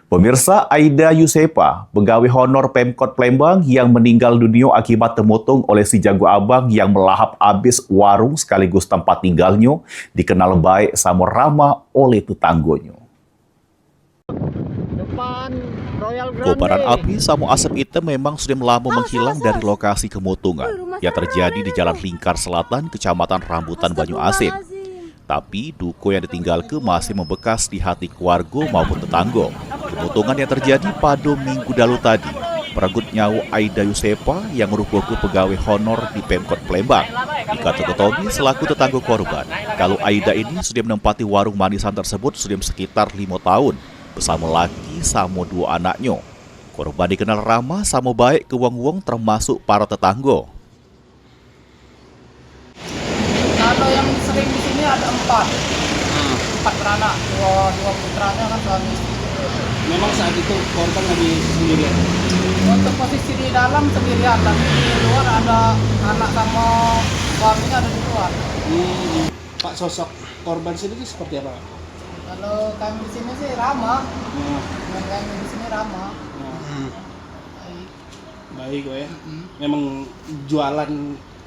Pemirsa, Aida Yusepa, pegawai honor Pemkot Palembang yang meninggal dunia akibat termotong oleh si jago abang yang melahap habis warung sekaligus tempat tinggalnya, dikenal baik sama ramah oleh tetangganya. Kobaran api sama asap hitam memang sudah lama menghilang dari lokasi kemotongan yang terjadi di Jalan Lingkar Selatan, Kecamatan Rambutan, Banyuasin. Tapi duko yang ditinggalkan masih membekas di hati keluarga maupun tetangga. Pemotongan yang terjadi pada minggu lalu tadi merenggut nyawa Aida Yusepa yang merupakan pegawai honor di Pemkot Palembang. Dikata Tobi selaku tetangga korban, kalau Aida ini sudah menempati warung manisan tersebut sudah sekitar 5 tahun bersama laki sama 2 anaknya. Korban dikenal ramah sama baik ke wong-wong termasuk para tetangga. Kalau yang sering di sini ada 4 beranak, dua putranya kan suami istri. Memang saat itu korban lagi sendirian. Untuk posisi di dalam sendirian, tapi di luar ada anak sama suaminya ada di luar. Pak, sosok korban sendiri seperti apa? Kalau kami di sini sih ramah, kami di sini ramah. Baik kok ya. Memang jualan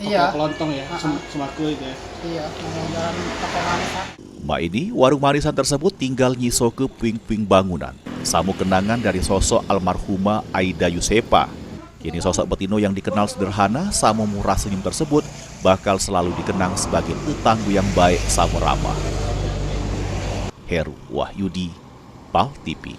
kelontong ya, semaku itu ya. Iya, memang jualan toko manisan. Mbak ini, warung manisan tersebut tinggal nyiso ke puing-puing bangunan. Samu kenangan dari sosok almarhumah Aida Yusepa. Kini sosok betino yang dikenal sederhana sama murah senyum tersebut bakal selalu dikenang sebagai tetangga yang baik sama ramah. Heru Wahyudi, PAL TV.